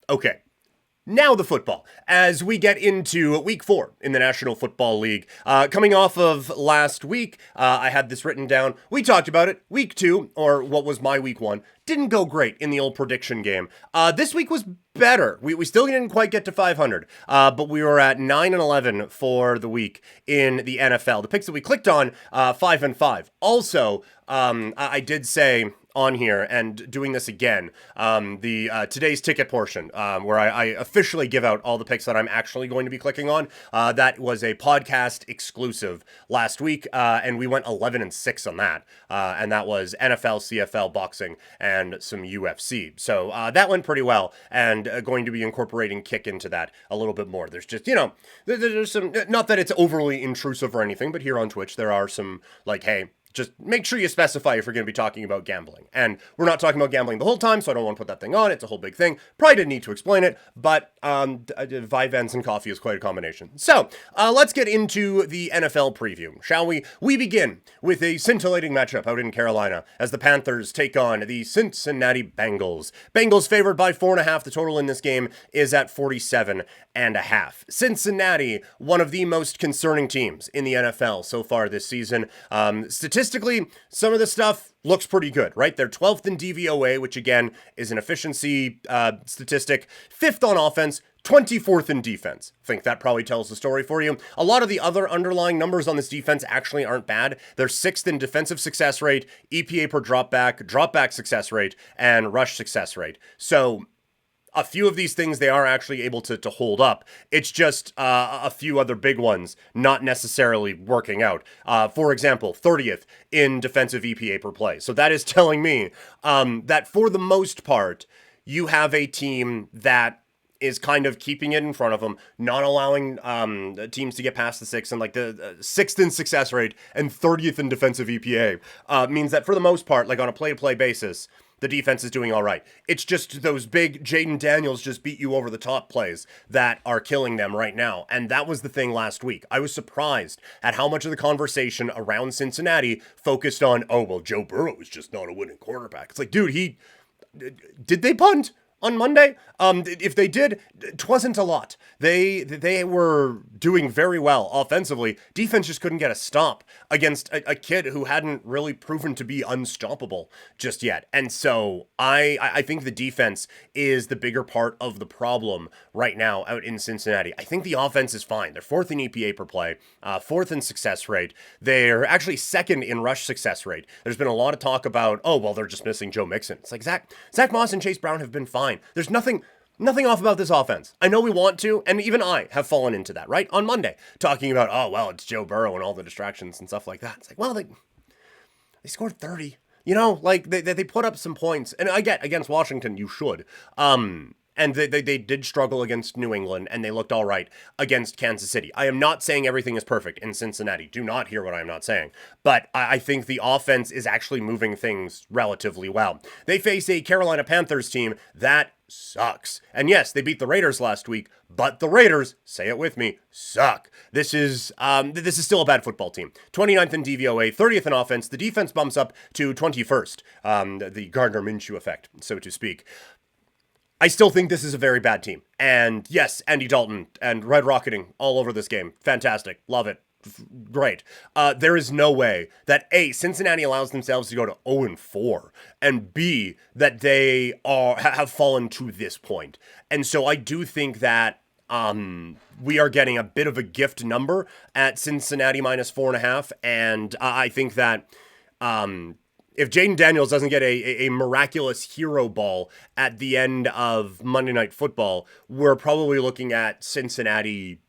Okay. Now the football, as we get into week 4 in the National Football League. Coming off of last week, I had this written down. We talked about it. Week 2, or what was my week 1, didn't go great in the old prediction game. This week was better. We still didn't quite get to 500, but we were at 9-11 for the week in the NFL. The picks that we clicked on, 5-5. Also, I did say on here, and doing this again, the today's ticket portion, where I officially give out all the picks that I'm actually going to be clicking on. That was a podcast exclusive last week, and we went 11-6 on that, and that was NFL, CFL, boxing, and some UFC. So that went pretty well, and going to be incorporating kick into that a little bit more. There's just, there's some, not that it's overly intrusive or anything, but here on Twitch there are some, like, hey, just make sure you specify if you're going to be talking about gambling. And we're not talking about gambling the whole time, so I don't want to put that thing on. It's a whole big thing. Probably didn't need to explain it, but Vyvanse and coffee is quite a combination. So let's get into the NFL preview, shall we? We begin with a scintillating matchup out in Carolina as the Panthers take on the Cincinnati Bengals. Bengals favored by 4.5. The total in this game is at 47.5. Cincinnati, one of the most concerning teams in the NFL so far this season. Statistically, some of the stuff looks pretty good, right? They're 12th in DVOA, which again is an efficiency statistic. 5th on offense, 24th in defense. I think that probably tells the story for you. A lot of the other underlying numbers on this defense actually aren't bad. They're 6th in defensive success rate, EPA per dropback success rate, and rush success rate. So a few of these things they are actually able to hold up. It's just a few other big ones not necessarily working out. For example, 30th in defensive EPA per play. So that is telling me that for the most part, you have a team that is kind of keeping it in front of them, not allowing teams to get past the 6, and like the 6th in success rate and 30th in defensive EPA means that for the most part, like on a play-to-play basis, the defense is doing all right. It's just those big Jaden Daniels just beat you over the top plays that are killing them right now. And that was the thing last week. I was surprised at how much of the conversation around Cincinnati focused on, oh, well, Joe Burrow is just not a winning quarterback. It's like, dude, did they punt on Monday? If they did, it wasn't a lot. They were doing very well offensively. Defense just couldn't get a stop against a kid who hadn't really proven to be unstoppable just yet. And so I think the defense is the bigger part of the problem right now out in Cincinnati. I think the offense is fine. They're 4th in EPA per play, 4th in success rate. They're actually 2nd in rush success rate. There's been a lot of talk about, oh, well, they're just missing Joe Mixon. It's like Zach Moss and Chase Brown have been fine. There's nothing off about this offense. I know we want to, and even I have fallen into that, right? On Monday, talking about, oh, well, it's Joe Burrow and all the distractions and stuff like that. It's like, well, they scored 30. Like, they put up some points. And I get, against Washington, you should. And they did struggle against New England, and they looked all right against Kansas City. I am not saying everything is perfect in Cincinnati. Do not hear what I am not saying. But I think the offense is actually moving things relatively well. They face a Carolina Panthers team that sucks. And yes, they beat the Raiders last week, but the Raiders, say it with me, suck. This is still a bad football team. 29th in DVOA, 30th in offense. The defense bumps up to 21st. The Gardner Minshew effect, so to speak. I still think this is a very bad team. And yes, Andy Dalton and Red Rocketing all over this game. Fantastic. Love it. Great. There is no way that A, Cincinnati allows themselves to go to 0-4, and B, that they have fallen to this point. And so I do think that we are getting a bit of a gift number at Cincinnati minus 4.5, and I think that if Jaden Daniels doesn't get a miraculous hero ball at the end of Monday Night Football, we're probably looking at Cincinnati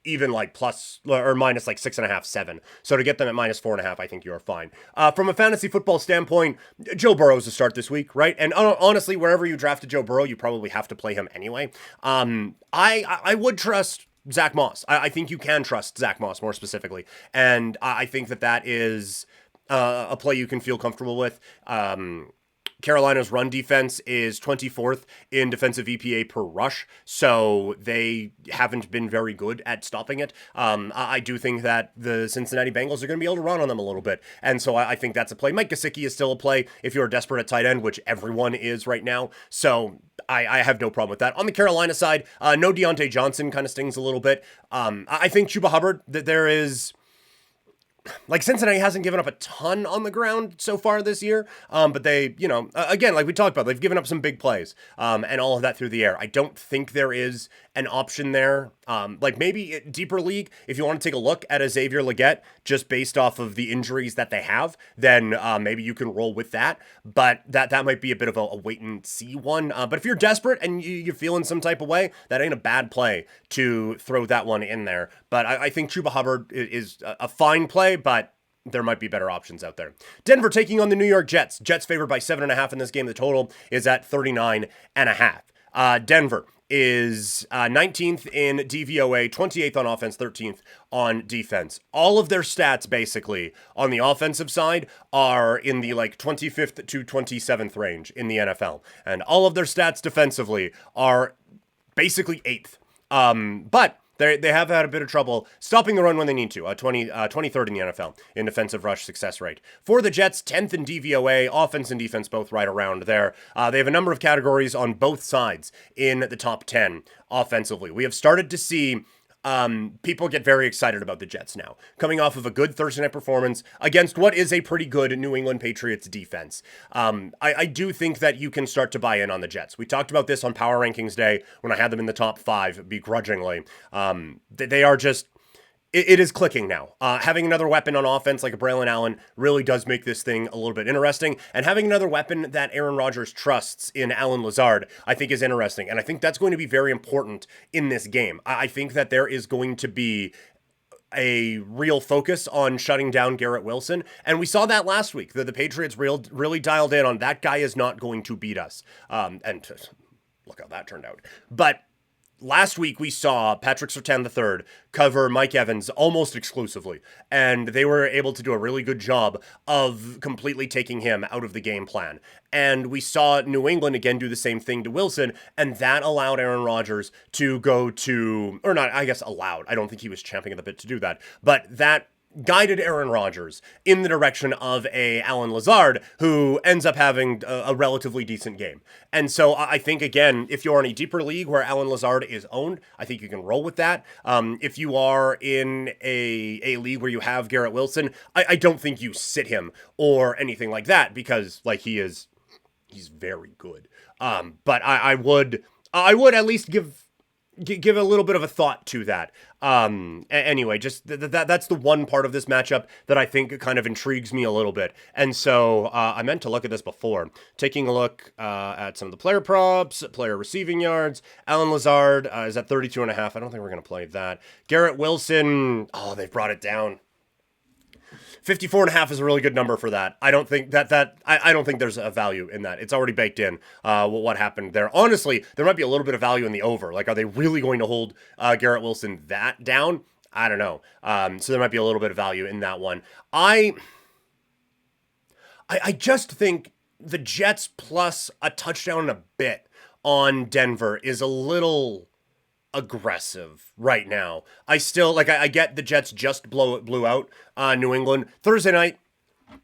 even like plus or minus like 6.5, 7. So to get them at minus 4.5, I think you are fine. From a fantasy football standpoint, Joe Burrow's a start this week, right? And honestly, wherever you drafted Joe Burrow, you probably have to play him anyway. I would trust Zach Moss. I think you can trust Zach Moss more specifically. And I think that is a play you can feel comfortable with. Carolina's run defense is 24th in defensive EPA per rush, so they haven't been very good at stopping it. I do think that the Cincinnati Bengals are going to be able to run on them a little bit, and so I think that's a play. Mike Gesicki is still a play if you're desperate at tight end, which everyone is right now, so I have no problem with that. On the Carolina side, no Deontay Johnson kind of stings a little bit. I think Chuba Hubbard, that there is... Like, Cincinnati hasn't given up a ton on the ground so far this year, but they, again, like we talked about, they've given up some big plays, and all of that through the air. I don't think there is an option there. Like, maybe deeper league, if you want to take a look at a Xavier Legette, just based off of the injuries that they have, then maybe you can roll with that, but that might be a bit of a wait and see one. But if you're desperate and you're feeling some type of way, that ain't a bad play to throw that one in there. But I think Chuba Hubbard is a fine play, but there might be better options out there. Denver taking on the New York Jets. Jets favored by 7.5 in this game. The total is at 39.5. Denver is 19th in DVOA, 28th on offense, 13th on defense. All of their stats, basically, on the offensive side are in the 25th to 27th range in the NFL. And all of their stats defensively are basically 8th. But they have had a bit of trouble stopping the run when they need to. 23rd in the NFL in defensive rush success rate. For the Jets, 10th in DVOA, offense and defense both right around there. They have a number of categories on both sides in the top 10 offensively. We have started to see people get very excited about the Jets now, coming off of a good Thursday night performance against what is a pretty good New England Patriots defense. I do think that you can start to buy in on the Jets. We talked about this on Power Rankings Day when I had them in the top 5 begrudgingly. They are just... It is clicking now. Having another weapon on offense like a Braylon Allen really does make this thing a little bit interesting. And having another weapon that Aaron Rodgers trusts in Allen Lazard, I think is interesting. And I think that's going to be very important in this game. I think that there is going to be a real focus on shutting down Garrett Wilson. And we saw that last week. The Patriots really dialed in on that guy is not going to beat us. And look how that turned out. But last week, we saw Patrick Surtain III cover Mike Evans almost exclusively, and they were able to do a really good job of completely taking him out of the game plan. And we saw New England again do the same thing to Wilson, and that allowed Aaron Rodgers to go to, or not, I guess allowed, I don't think he was champing at the bit to do that, but that guided Aaron Rodgers in the direction of a Allen Lazard, who ends up having a relatively decent game. And so I think, again, if you're in a deeper league where Allen Lazard is owned, I think you can roll with that. If you are in a league where you have Garrett Wilson, I don't think you sit him or anything like that, because he's very good. But I would at least give a little bit of a thought to that. Anyway, just that's the one part of this matchup that I think kind of intrigues me a little bit. And so I meant to look at this before. Taking a look at some of the player props, player receiving yards. Allen Lazard is at 32.5. I don't think we're going to play that. Garrett Wilson, they've brought it down. 54.5 is a really good number for that. I don't think I don't think there's a value in that. It's already baked in what happened there. Honestly, there might be a little bit of value in the over. Like, are they really going to hold Garrett Wilson that down? I don't know. So there might be a little bit of value in that one. I just think the Jets plus a touchdown and a bit on Denver is a little aggressive right now. I still, I get the Jets just blew out New England. Thursday night,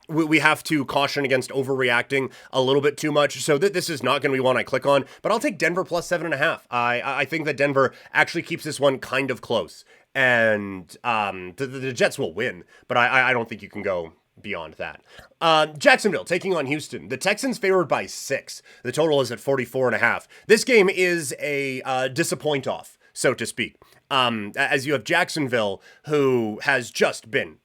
we have to caution against overreacting a little bit too much. So this is not going to be one I click on, but I'll take Denver plus 7.5. I think that Denver actually keeps this one kind of close, and the Jets will win, but I don't think you can go beyond that. Jacksonville taking on Houston. The Texans favored by 6. The total is at 44.5. This game is a disappoint off, so to speak. As you have Jacksonville, who has just been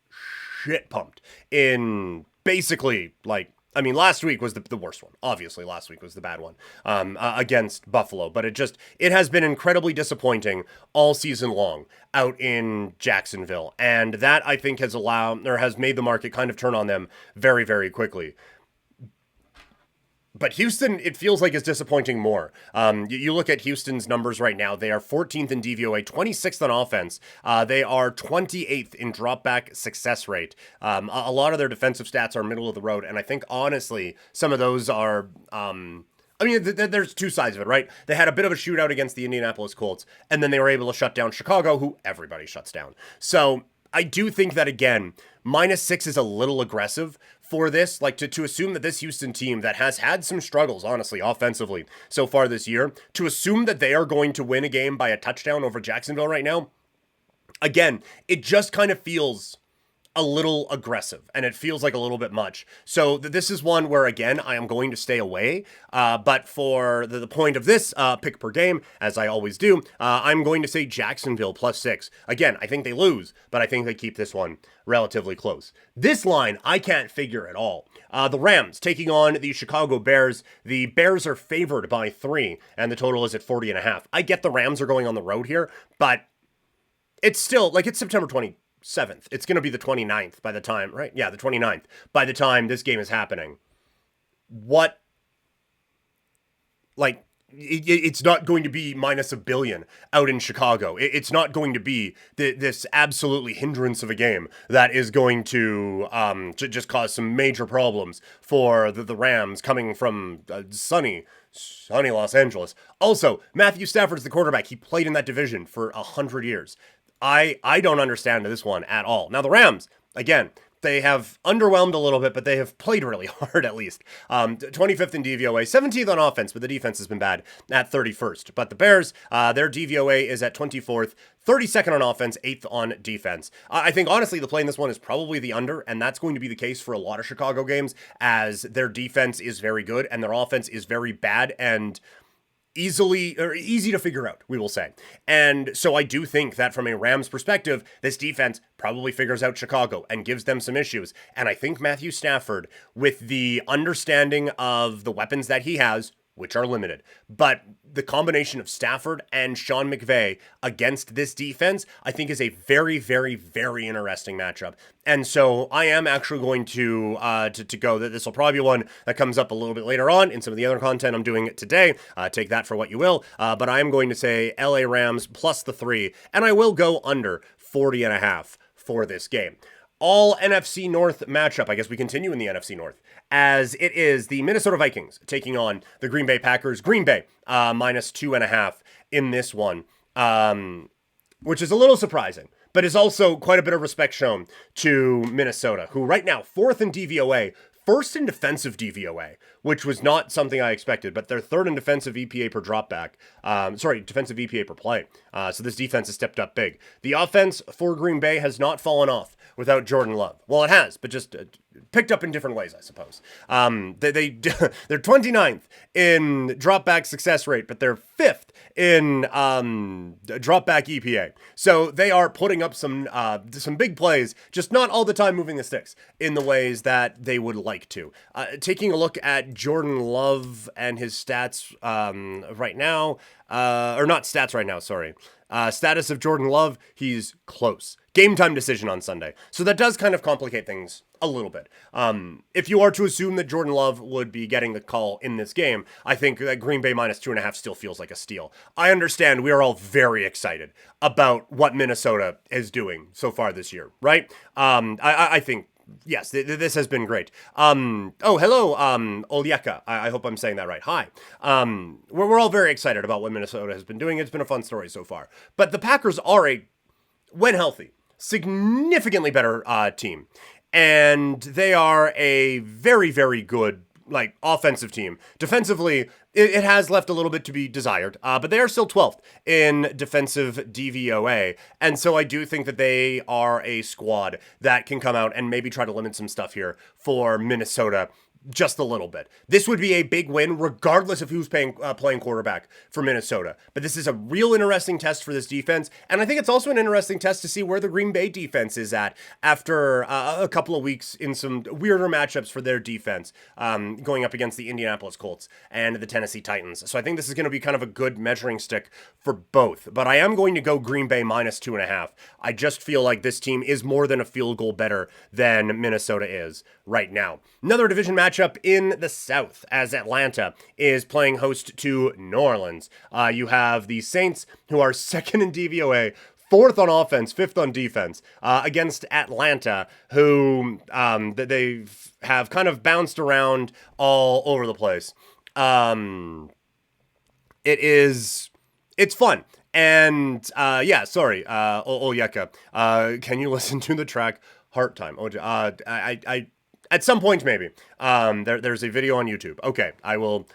shit pumped in basically, last week was the worst one. Obviously, last week was the bad one against Buffalo. But it has been incredibly disappointing all season long out in Jacksonville. And that, I think, has made the market kind of turn on them very, very quickly. But Houston, it feels like, is disappointing more. You look at Houston's numbers right now. They are 14th in DVOA, 26th on offense. They are 28th in dropback success rate. A lot of their defensive stats are middle of the road. And I think, honestly, some of those are... there's two sides of it, right? They had a bit of a shootout against the Indianapolis Colts, and then they were able to shut down Chicago, who everybody shuts down. So I do think that, again, -6 is a little aggressive for this. Like, to assume that this Houston team that has had some struggles, honestly, offensively so far this year, to assume that they are going to win a game by a touchdown over Jacksonville right now, again, it just kind of feels a little aggressive, and it feels like a little bit much. So this is one where, again, I am going to stay away. But for the point of this pick per game, as I always do, I'm going to say Jacksonville +6. Again, I think they lose, but I think they keep this one relatively close. This line, I can't figure at all. The Rams taking on the Chicago Bears. The Bears are favored by 3, and the total is at 40.5. I get the Rams are going on the road here, but it's still, like, it's September 27th. It's going to be the 29th by the time, right? Yeah, the 29th by the time this game is happening. What? Like, it's not going to be -1 billion out in Chicago. It's not going to be this absolutely hindrance of a game that is going to just cause some major problems for the Rams coming from sunny Los Angeles. Also, Matthew Stafford's the quarterback. He played in that division for 100 years. I don't understand this one at all. Now, the Rams, again, they have underwhelmed a little bit, but they have played really hard, at least. 25th in DVOA, 17th on offense, but the defense has been bad at 31st. But the Bears, their DVOA is at 24th, 32nd on offense, 8th on defense. I think, honestly, the play in this one is probably the under, and that's going to be the case for a lot of Chicago games, as their defense is very good, and their offense is very bad, and easy to figure out, we will say. And so I do think that from a Rams perspective, this defense probably figures out Chicago and gives them some issues. And I think Matthew Stafford, with the understanding of the weapons that he has, which are limited, but the combination of Stafford and Sean McVay against this defense, I think, is a very, very, very interesting matchup. And so I am actually going to go that this will probably be one that comes up a little bit later on in some of the other content I'm doing today. Take that for what you will. But I am going to say LA Rams +3, and I will go under 40.5 for this game. All NFC North matchup. I guess we continue in the NFC North, as it is the Minnesota Vikings taking on the Green Bay Packers. Green Bay -2.5 in this one, which is a little surprising, but is also quite a bit of respect shown to Minnesota, who right now 4th in DVOA, 1st in defensive DVOA, which was not something I expected, but they're 3rd in defensive EPA per dropback. Defensive EPA per play. So this defense has stepped up big. The offense for Green Bay has not fallen off without Jordan Love. Well, it has, but just picked up in different ways, I suppose. They're 29th in dropback success rate, but they're 5th in dropback EPA. So they are putting up some big plays, just not all the time moving the sticks in the ways that they would like to. Taking a look at Jordan Love and his stats right now, or not stats right now, sorry. Status of Jordan Love, he's close. Game time decision on Sunday. So that does kind of complicate things a little bit. If you are to assume that Jordan Love would be getting the call in this game, I think that Green Bay -2.5 still feels like a steal. I understand we are all very excited about what Minnesota is doing so far this year, right? I think, yes, this has been great. Hello, Olyeka. I hope I'm saying that right. Hi. We're all very excited about what Minnesota has been doing. It's been a fun story so far. But the Packers are when healthy, significantly better team. And they are a very, very good, offensive team. Defensively, it has left a little bit to be desired, but they are still 12th in defensive DVOA. And so I do think that they are a squad that can come out and maybe try to limit some stuff here for Minnesota just a little bit. This would be a big win regardless of who's playing quarterback for Minnesota. But this is a real interesting test for this defense, and I think it's also an interesting test to see where the Green Bay defense is at after a couple of weeks in some weirder matchups for their defense, going up against the Indianapolis Colts and the Tennessee Titans. So I think this is going to be kind of a good measuring stick for both. But I am going to go Green Bay -2.5. I just feel like this team is more than a field goal better than Minnesota is right now. Another division matchup matchup in the South as Atlanta is playing host to New Orleans. You have the Saints, who are second in DVOA, fourth on offense, fifth on defense, against Atlanta, who they have kind of bounced around all over the place. It's fun. And sorry, Oyeka, can you listen to the track Heart Time? I at some point maybe. There's a video on YouTube. Okay, I will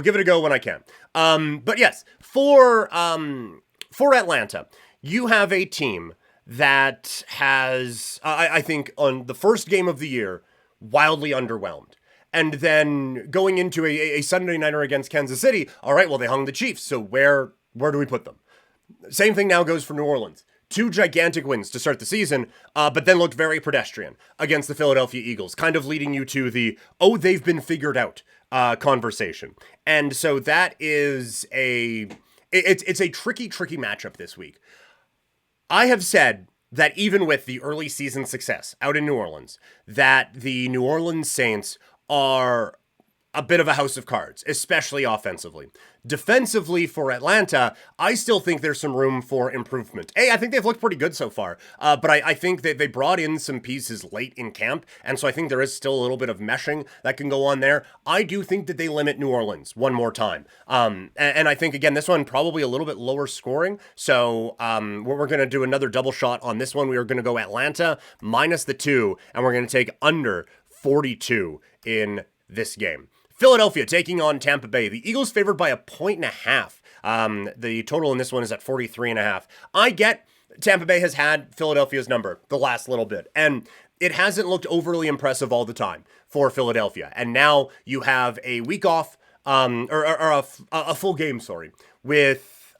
give it a go when I can. But yes, for Atlanta, you have a team that has, I think, on the first game of the year, wildly underwhelmed. And then going into a Sunday nighter against Kansas City, all right, well, they hung the Chiefs, so where do we put them? Same thing now goes for New Orleans. 2 gigantic wins to start the season, but then looked very pedestrian against the Philadelphia Eagles, kind of leading you to the, they've been figured out conversation. And so that is it's a tricky matchup this week. I have said that even with the early season success out in New Orleans, that the New Orleans Saints are a bit of a house of cards, especially offensively. Defensively for Atlanta, I still think there's some room for improvement. I think they've looked pretty good so far, but I think that they brought in some pieces late in camp, and so I think there is still a little bit of meshing that can go on there. I do think that they limit New Orleans one more time. And I think, again, this one probably a little bit lower scoring, so we're going to do another double shot on this one. We are going to go Atlanta minus the 2, and we're going to take under 42 in this game. Philadelphia taking on Tampa Bay. The Eagles favored by 1.5. The total in this one is at 43.5. I get Tampa Bay has had Philadelphia's number the last little bit, and it hasn't looked overly impressive all the time for Philadelphia. And now you have a week off, or a full game, with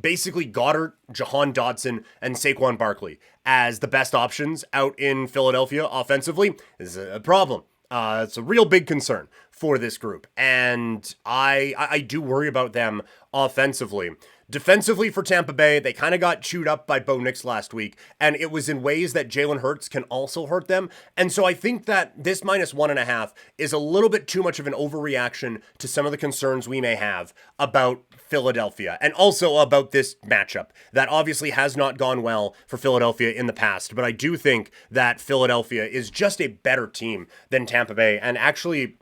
basically Goddard, Jahan Dotson, and Saquon Barkley as the best options out in Philadelphia offensively. This is a problem. It's a real big concern for this group, and I do worry about them offensively. Defensively for Tampa Bay, they kind of got chewed up by Bo Nix last week, and it was in ways that Jalen Hurts can also hurt them. And so I think that this minus 1.5 is a little bit too much of an overreaction to some of the concerns we may have about Philadelphia, and also about this matchup that obviously has not gone well for Philadelphia in the past. But I do think that Philadelphia is just a better team than Tampa Bay, and actually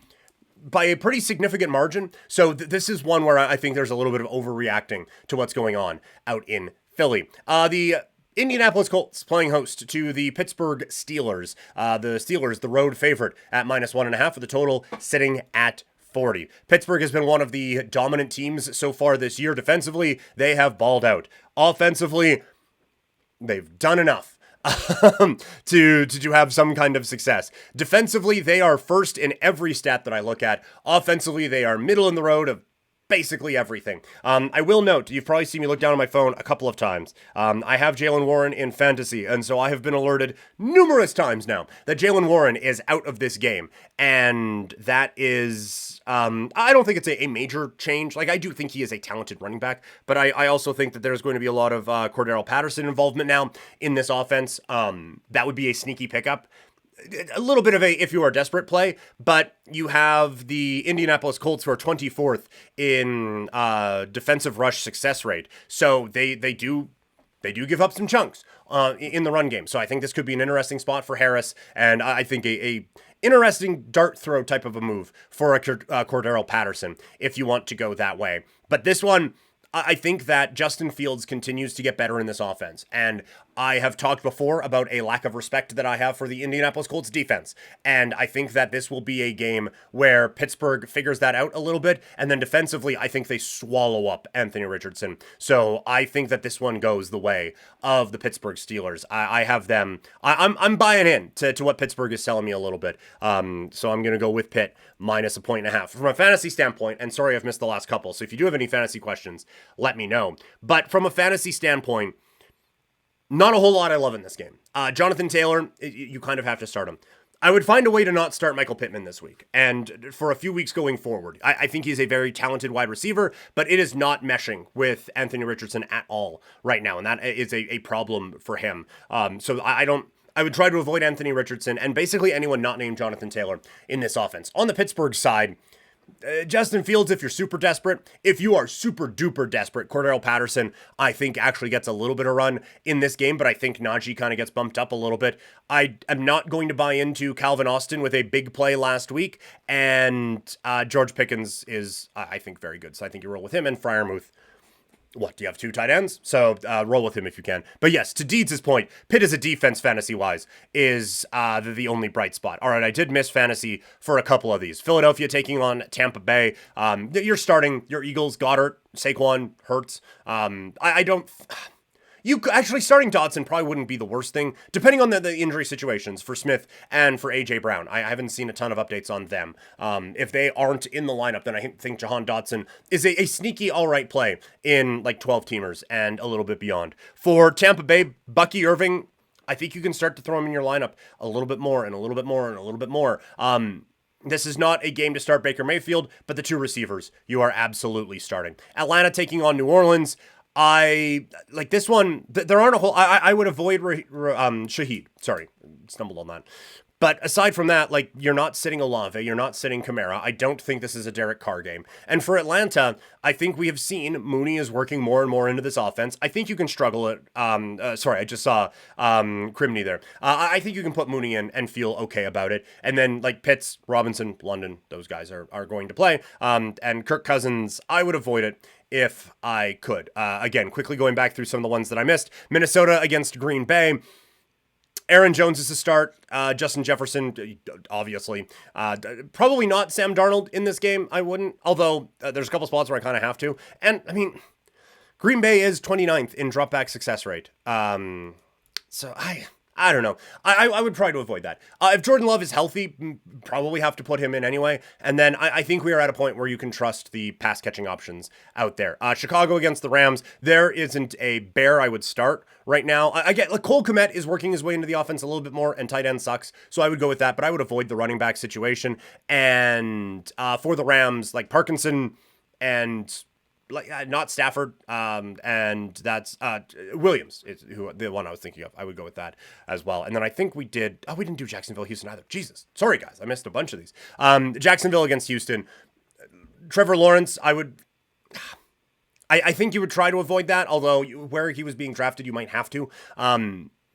by a pretty significant margin. So this is one where I think there's a little bit of overreacting to what's going on out in Philly. The Indianapolis Colts playing host to the Pittsburgh Steelers. The Steelers, the road favorite, at minus 1.5, with the total sitting at 40. Pittsburgh has been one of the dominant teams so far this year. Defensively, they have balled out. Offensively, they've done enough to have some kind of success. Defensively, they are first in every stat that I look at. Offensively, they are middle in the road of basically everything. I will note, you've probably seen me look down on my phone a couple of times. I have Jaylen Warren in fantasy, and so I have been alerted numerous times now that Jaylen Warren is out of this game. And that is, I don't think it's a major change. Like, I do think he is a talented running back, but I also think that there's going to be a lot of Cordero Patterson involvement now in this offense. That would be a sneaky pickup. A little bit of a if you are desperate play, but you have the Indianapolis Colts, who are 24th in defensive rush success rate. So they do give up some chunks in the run game. So I think this could be an interesting spot for Harris, and I think a interesting dart throw type of a move for a Cordero Patterson if you want to go that way. But this one, I think that Justin Fields continues to get better in this offense, and I have talked before about a lack of respect that I have for the Indianapolis Colts defense, and I think that this will be a game where Pittsburgh figures that out a little bit, and then defensively, I think they swallow up Anthony Richardson. So I think that this one goes the way of the Pittsburgh Steelers. I have them. I'm buying in to what Pittsburgh is selling me a little bit. So I'm going to go with Pitt minus 1.5. From a fantasy standpoint, and sorry I've missed the last couple, so if you do have any fantasy questions, let me know. But from a fantasy standpoint, not a whole lot I love in this game. Jonathan Taylor, you kind of have to start him. I would find a way to not start Michael Pittman this week, and for a few weeks going forward. I think he's a very talented wide receiver, but it is not meshing with Anthony Richardson at all right now, and that is a problem for him. So I don't I would try to avoid Anthony Richardson and basically anyone not named Jonathan Taylor in this offense. On the Pittsburgh side, Justin Fields, if you're super desperate. If you are super duper desperate, Cordero Patterson, I think, actually gets a little bit of run in this game, but I think Najee kind of gets bumped up a little bit. I am not going to buy into Calvin Austin with a big play last week, and George Pickens is, I think, very good. So I think you roll with him, and Freiermuth. What, do you have 2 tight ends? So roll with him if you can. But yes, to Deeds' point, Pitt as a defense fantasy-wise is the only bright spot. All right, I did miss fantasy for a couple of these. Philadelphia taking on Tampa Bay. You're starting your Eagles, Goddard, Saquon, Hurts. I don't... You actually starting Dotson probably wouldn't be the worst thing, depending on the injury situations for Smith and for AJ Brown. I haven't seen a ton of updates on them. If they aren't in the lineup, then I think Jahan Dotson is a sneaky all right play in like 12 teamers and a little bit beyond. For Tampa Bay, Bucky Irving, I think you can start to throw him in your lineup a little bit more and a little bit more and a little bit more. This is not a game to start Baker Mayfield, but the 2 receivers you are absolutely starting. Atlanta taking on New Orleans. I like this one. There aren't a whole. I would avoid Shaheed. Sorry, stumbled on that. But aside from that, like, you're not sitting Olave, you're not sitting Kamara. I don't think this is a Derek Carr game. And for Atlanta, I think we have seen Mooney is working more and more into this offense. I think you can struggle at, sorry, I just saw Crimney there. I think you can put Mooney in and feel okay about it. And then, like, Pitts, Robinson, London, those guys are going to play. And Kirk Cousins, I would avoid it if I could. Again, quickly going back through some of the ones that I missed. Minnesota against Green Bay. Aaron Jones is a start. Justin Jefferson, obviously. Probably not Sam Darnold in this game. I wouldn't. Although there's a couple spots where I kind of have to. And, I mean, Green Bay is 29th in dropback success rate. So I don't know. I would try to avoid that. If Jordan Love is healthy, probably have to put him in anyway. And then I think we are at a point where you can trust the pass catching options out there. Chicago against the Rams. There isn't a bear I would start right now. I get, like, Cole Kmet is working his way into the offense a little bit more, and tight end sucks. So I would go with that, but I would avoid the running back situation. And for the Rams, like Parkinson and... like not Stafford, and that's Williams is who the one I was thinking of. I would go with that as well. And then I think we didn't do Jacksonville, Houston either. Jesus, sorry guys, I missed a bunch of these. Jacksonville against Houston. Trevor Lawrence, I think you would try to avoid that, although where he was being drafted, you might have to.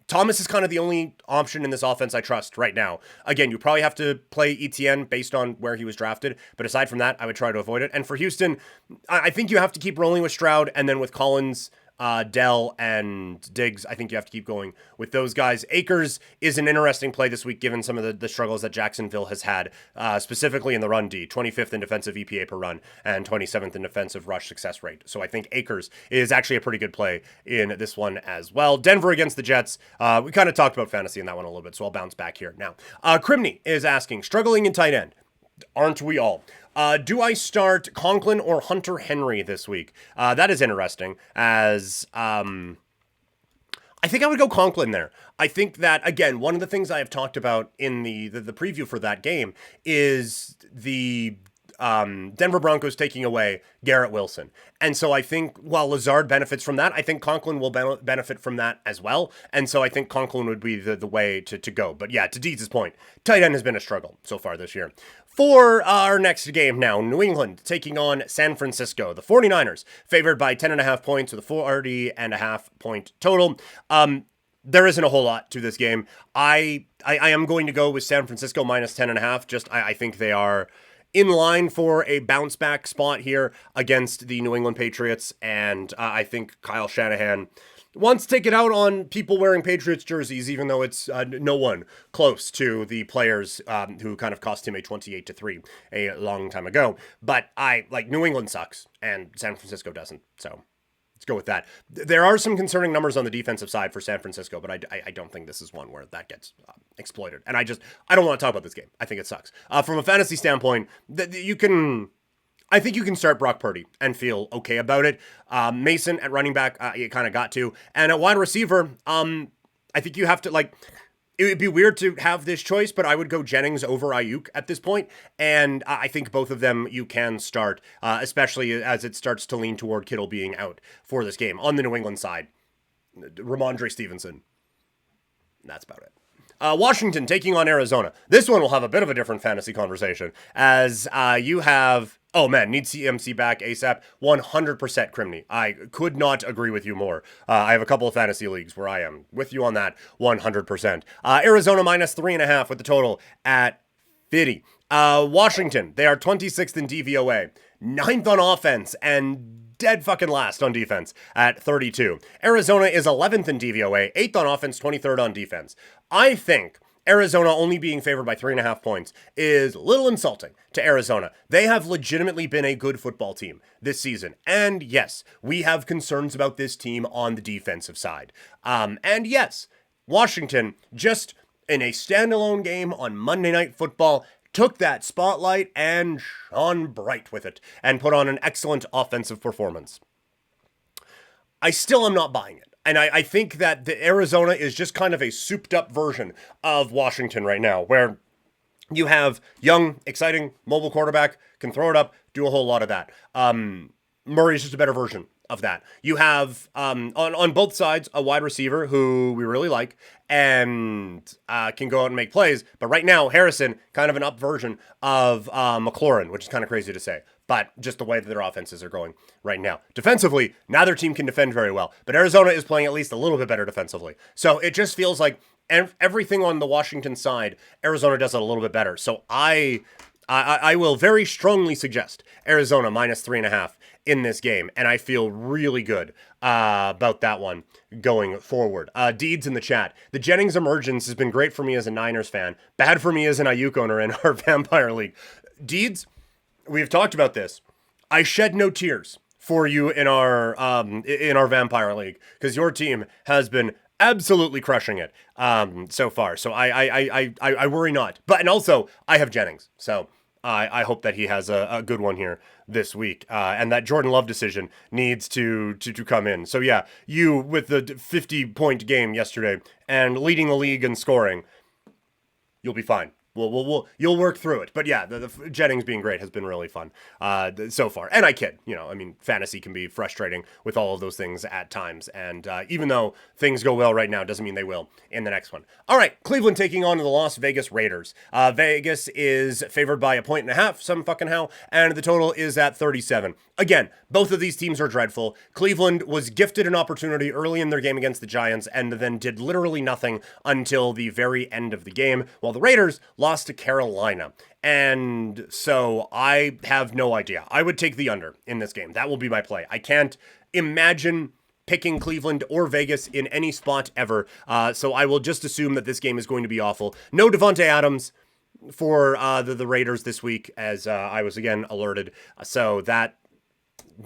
Thomas is kind of the only option in this offense I trust right now. Again, you probably have to play ETN based on where he was drafted, but aside from that, I would try to avoid it. And for Houston, I think you have to keep rolling with Stroud, and then with Collins, Dell, and Diggs, I think you have to keep going with those guys. Akers is an interesting play this week, given some of the struggles that Jacksonville has had, specifically in the run D, 25th in defensive EPA per run, and 27th in defensive rush success rate. So I think Akers is actually a pretty good play in this one as well. Denver against the Jets. We kind of talked about fantasy in that one a little bit, so I'll bounce back here now. Crimney is asking, struggling in tight end. Aren't we all? Do I start Conklin or Hunter Henry this week? That is interesting, as I think I would go Conklin there. I think that, again, one of the things I have talked about in the preview for that game is the Denver Broncos taking away Garrett Wilson. And so I think while Lazard benefits from that, I think Conklin will benefit from that as well. And so I think Conklin would be the way to go. But yeah, to Deeds' point, tight end has been a struggle so far this year. For our next game now, New England taking on San Francisco. The 49ers favored by 10.5 points with a 40.5 point total. There isn't a whole lot to this game. I am going to go with San Francisco minus 10.5. I think they are in line for a bounce back spot here against the New England Patriots. And I think Kyle Shanahan wants to take it out on people wearing Patriots jerseys, even though it's no one close to the players who kind of cost him a 28-3 a long time ago. But New England sucks and San Francisco doesn't. So let's go with that. There are some concerning numbers on the defensive side for San Francisco, but I don't think this is one where that gets exploited. And I don't want to talk about this game. I think it sucks. From a fantasy standpoint, I think you can start Brock Purdy and feel okay about it. Mason at running back, you kind of got to. And at wide receiver, I think you have to, it would be weird to have this choice, but I would go Jennings over Ayuk at this point. And I think both of them you can start, especially as it starts to lean toward Kittle being out for this game. On the New England side, Ramondre Stevenson. That's about it. Washington taking on Arizona. This one will have a bit of a different fantasy conversation as you have. Oh man, need CMC back ASAP. 100% Crimney. I could not agree with you more. I have a couple of fantasy leagues where I am with you on that 100%. Arizona minus 3.5 with the total at 50. Washington, they are 26th in DVOA, 9th on offense, and dead fucking last on defense at 32. Arizona is 11th in DVOA, 8th on offense, 23rd on defense. I think Arizona only being favored by 3.5 points is a little insulting to Arizona. They have legitimately been a good football team this season. And yes, we have concerns about this team on the defensive side. And yes, Washington, just in a standalone game on Monday Night Football, took that spotlight and shone bright with it and put on an excellent offensive performance. I still am not buying it. And I think that the Arizona is just kind of a souped up version of Washington right now, where you have young, exciting, mobile quarterback, can throw it up, do a whole lot of that. Murray's just a better version of that. You have, on both sides, a wide receiver who we really like and can go out and make plays. But right now, Harrison, kind of an up version of McLaurin, which is kind of crazy to say. But just the way that their offenses are going right now. Defensively, neither team can defend very well. But Arizona is playing at least a little bit better defensively. So it just feels like everything on the Washington side, Arizona does it a little bit better. So I will very strongly suggest Arizona minus 3.5 in this game. And I feel really good about that one going forward. Deeds in the chat. The Jennings emergence has been great for me as a Niners fan. Bad for me as an Ayuk owner in our Vampire League. Deeds, we've talked about this. I shed no tears for you in our Vampire League because your team has been absolutely crushing it so far. So I worry not. But and also I have Jennings, so I hope that he has a good one here this week. And that Jordan Love decision needs to come in. So yeah, you with the 50-point game yesterday and leading the league in scoring, you'll be fine. You'll work through it. But yeah, the Jennings being great has been really fun so far. And I kid, I mean, fantasy can be frustrating with all of those things at times. And even though things go well right now, doesn't mean they will in the next one. All right, Cleveland taking on the Las Vegas Raiders. Vegas is favored by 1.5, some fucking how, and the total is at 37. Again, both of these teams are dreadful. Cleveland was gifted an opportunity early in their game against the Giants and then did literally nothing until the very end of the game, while the Raiders lost to Carolina. And so I have no idea. I would take the under in this game. That will be my play. I can't imagine picking Cleveland or Vegas in any spot ever. So I will just assume that this game is going to be awful. No Devontae Adams for the Raiders this week, as I was again alerted. So that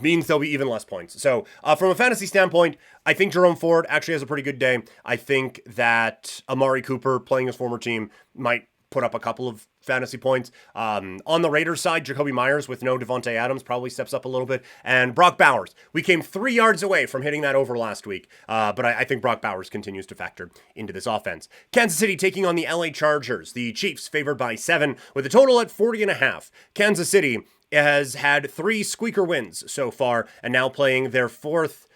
means there'll be even less points. So from a fantasy standpoint, I think Jerome Ford actually has a pretty good day. I think that Amari Cooper playing his former team might put up a couple of fantasy points. On the Raiders side, Jacoby Myers with no Devontae Adams probably steps up a little bit. And Brock Bowers, we came 3 yards away from hitting that over last week. But I think Brock Bowers continues to factor into this offense. Kansas City taking on the LA Chargers. The Chiefs favored by 7 with a total at 40.5. Kansas City has had 3 squeaker wins so far and now playing their 4th,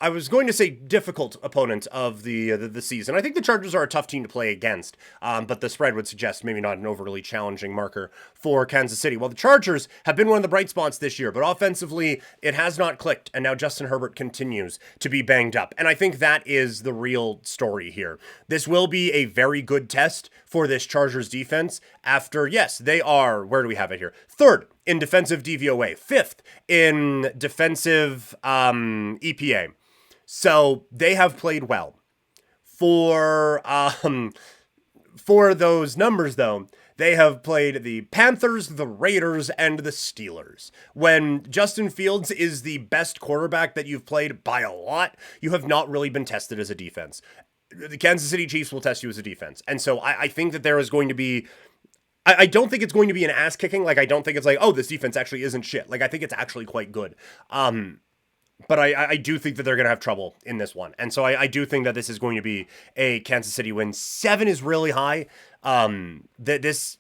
I was going to say difficult opponent of the season. I think the Chargers are a tough team to play against, but the spread would suggest maybe not an overly challenging marker for Kansas City. Well, the Chargers have been one of the bright spots this year, but offensively, it has not clicked, and now Justin Herbert continues to be banged up. And I think that is the real story here. This will be a very good test for this Chargers defense after, yes, they are, where do we have it here? 3rd in defensive DVOA, 5th in defensive EPA. So they have played well. For those numbers, though, they have played the Panthers, the Raiders, and the Steelers. When Justin Fields is the best quarterback that you've played by a lot, you have not really been tested as a defense. The Kansas City Chiefs will test you as a defense. And so I think that there is going to be... I don't think it's going to be an ass kicking. Like, I don't think it's like, oh, this defense actually isn't shit. Like, I think it's actually quite good. But I do think that they're going to have trouble in this one. And so I do think that this is going to be a Kansas City win. 7 is really high. It's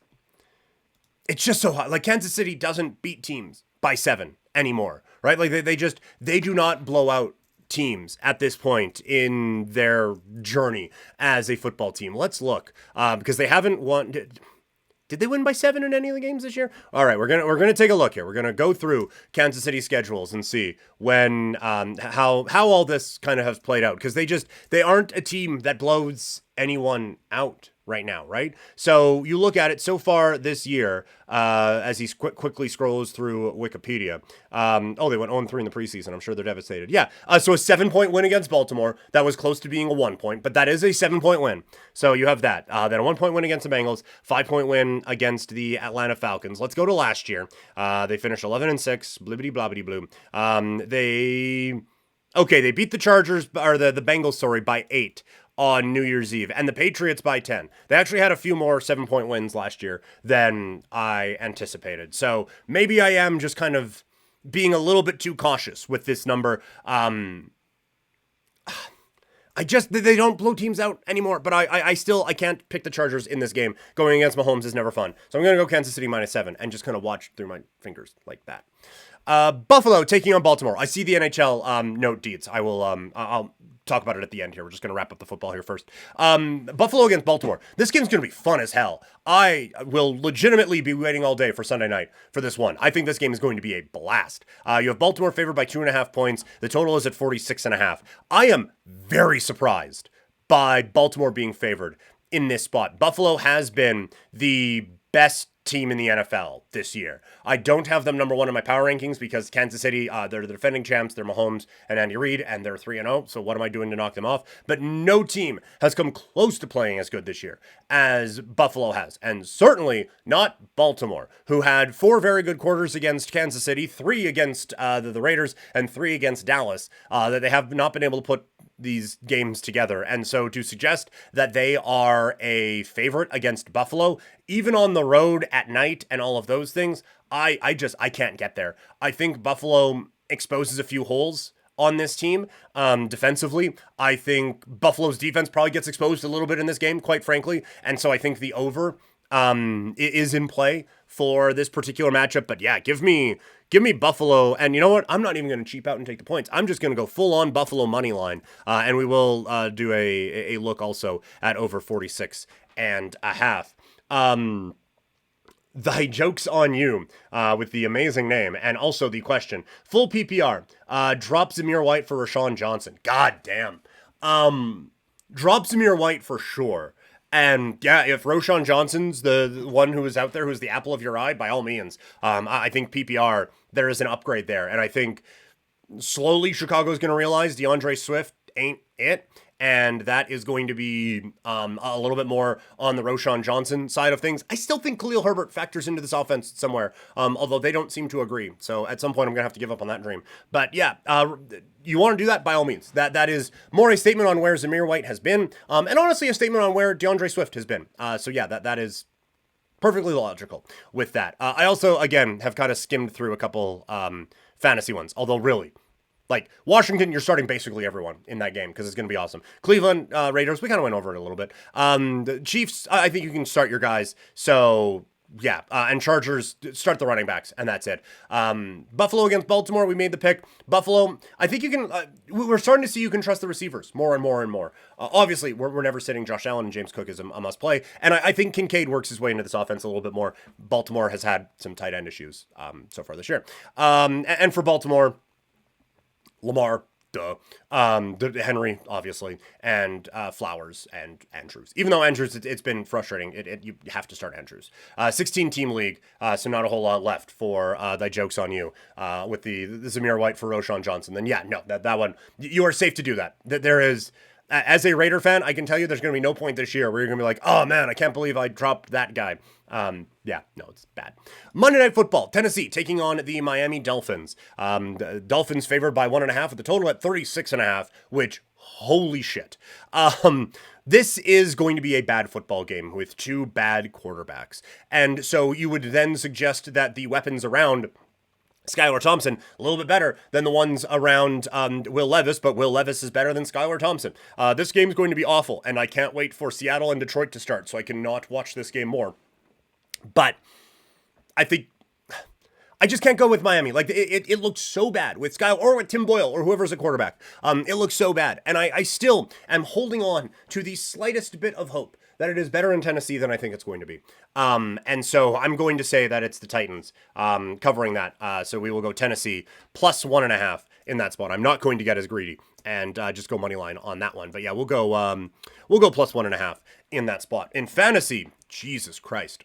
just so high. Like, Kansas City doesn't beat teams by 7 anymore, right? Like, they do not blow out teams at this point in their journey as a football team. Let's look because they haven't won. Did they win by 7 in any of the games this year? All right, we're gonna take a look here. We're gonna go through Kansas City schedules and see when how all this kind of has played out because they aren't a team that blows anyone out right now, right? So you look at it so far this year as he quickly scrolls through Wikipedia. They went 0-3 in the preseason. I'm sure they're devastated. Yeah, so a 7-point win against Baltimore. That was close to being a 1 point, but that is a 7-point win. So you have that. Then a 1 point win against the Bengals, 5-point win against the Atlanta Falcons. Let's go to last year. They finished 11-6, blibbity blobbity blue. They beat the Chargers, or the Bengals, sorry, by 8 on New Year's Eve, and the Patriots by 10. They actually had a few more 7-point wins last year than I anticipated. So maybe I am just kind of being a little bit too cautious with this number. They don't blow teams out anymore, but I can't pick the Chargers in this game. Going against Mahomes is never fun. So I'm going to go Kansas City -7 and just kind of watch through my fingers like that. Buffalo taking on Baltimore. I see the NHL note deeds. I'll talk about it at the end here. We're just going to wrap up the football here first. Buffalo against Baltimore. This game's going to be fun as hell. I will legitimately be waiting all day for Sunday night for this one. I think this game is going to be a blast. You have Baltimore favored by 2.5 points. The total is at 46.5. I am very surprised by Baltimore being favored in this spot. Buffalo has been the best team in the NFL this year. I don't have them number 1 in my power rankings because Kansas City, they're the defending champs. They're Mahomes and Andy Reid, and they're 3-0. So what am I doing to knock them off? But no team has come close to playing as good this year as Buffalo has. And certainly not Baltimore, who had 4 very good quarters against Kansas City, 3 against the Raiders, and 3 against Dallas, that they have not been able to put these games together. And so to suggest that they are a favorite against Buffalo, even on the road at night and all of those things, I can't get there. I think Buffalo exposes a few holes on this team defensively. I think Buffalo's defense probably gets exposed a little bit in this game, quite frankly. And so I think the over is in play for this particular matchup. But yeah, give me Buffalo. And you know what? I'm not even going to cheap out and take the points. I'm just going to go full on Buffalo money line. And we will do a look also at over 46.5. Thy joke's on you with the amazing name and also the question. Full PPR. Drop Zamir White for Rashawn Johnson. God damn. Drop Zamir White for sure. And yeah, if Rashawn Johnson's the one who is out there, who's the apple of your eye, by all means. I think PPR, there is an upgrade there. And I think slowly Chicago's going to realize DeAndre Swift ain't it. And that is going to be a little bit more on the Rashawn Johnson side of things. I still think Khalil Herbert factors into this offense somewhere, although they don't seem to agree. So at some point, I'm going to have to give up on that dream. But yeah, you want to do that, by all means. That is more a statement on where Zamir White has been, and honestly a statement on where DeAndre Swift has been. So yeah, that is perfectly logical with that. I also, again, have kind of skimmed through a couple fantasy ones, although really, like, Washington, you're starting basically everyone in that game because it's going to be awesome. Cleveland Raiders, we kind of went over it a little bit. The Chiefs, I think you can start your guys. So, yeah. And Chargers, start the running backs, and that's it. Buffalo against Baltimore, we made the pick. Buffalo, I think you can, we're starting to see you can trust the receivers more and more and more. Obviously, we're never sitting Josh Allen, and James Cook is a must play. And I think Kincaid works his way into this offense a little bit more. Baltimore has had some tight end issues so far this year. And for Baltimore, Lamar, Henry, obviously, and Flowers and Andrews. Even though Andrews, it's been frustrating. You have to start Andrews. 16-team league, so not a whole lot left for thy jokes on you with the Zamir White for Rashawn Johnson. Then yeah, no, that one, you are safe to do that. There is, as a Raider fan, I can tell you there's going to be no point this year where you're going to be like, oh man, I can't believe I dropped that guy. Yeah, no, it's bad. Monday Night Football, Tennessee taking on the Miami Dolphins. The Dolphins favored by 1.5 with the total at 36.5, which, holy shit. This is going to be a bad football game with 2 bad quarterbacks. And so you would then suggest that the weapons around Skylar Thompson, a little bit better than the ones around Will Levis, but Will Levis is better than Skylar Thompson. This game is going to be awful, and I can't wait for Seattle and Detroit to start, so I cannot watch this game more. But I think I just can't go with Miami. Like it looks so bad with Sky or with Tim Boyle or whoever's a quarterback. It looks so bad, and I still am holding on to the slightest bit of hope that it is better in Tennessee than I think it's going to be. And so I'm going to say that it's the Titans covering that. So we will go Tennessee plus 1.5 in that spot. I'm not going to get as greedy and just go money line on that one. But yeah, we'll go plus 1.5 in that spot. In fantasy, Jesus Christ.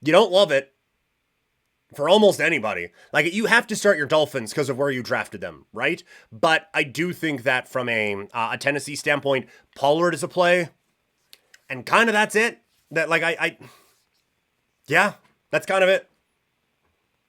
You don't love it for almost anybody. Like, you have to start your Dolphins because of where you drafted them, right? But I do think that from a Tennessee standpoint, Pollard is a play, and kind of that's it. That, like, yeah, that's kind of it.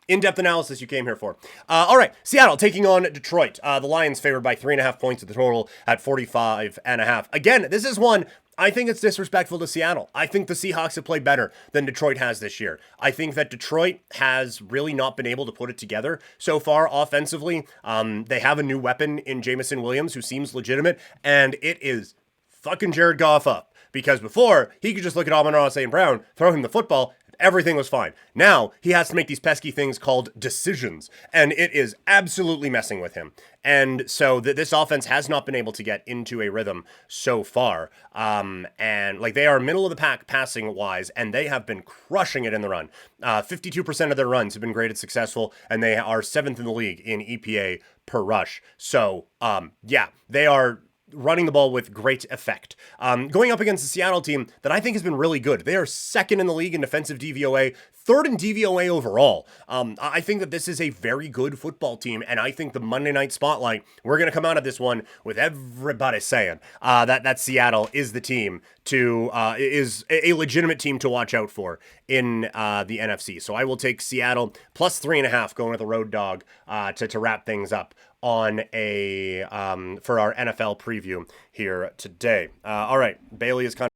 In-depth analysis you came here for. All right, Seattle taking on Detroit. The Lions favored by 3.5 points at the total at 45.5. Again, this is one, I think it's disrespectful to Seattle. I think the Seahawks have played better than Detroit has this year. I think that Detroit has really not been able to put it together so far offensively. They have a new weapon in Jamison Williams who seems legitimate, and it is fucking Jared Goff up. Because before, he could just look at Amon-Ra St. Brown, throw him the football, everything was fine. Now, he has to make these pesky things called decisions, and it is absolutely messing with him. And so this offense has not been able to get into a rhythm so far. And like, they are middle of the pack passing wise, and they have been crushing it in the run. 52% of their runs have been graded successful, and they are 7th in the league in EPA per rush. So, yeah, they are running the ball with great effect. Going up against the Seattle team that I think has been really good. They are 2nd in the league in defensive DVOA, 3rd in DVOA overall. I think that this is a very good football team, and I think the Monday Night Spotlight, we're going to come out of this one with everybody saying that Seattle is the team is a legitimate team to watch out for in the NFC. So I will take Seattle plus 3.5 going with a road dog to wrap things up on for our NFL preview here today. All right, Bailey is kind of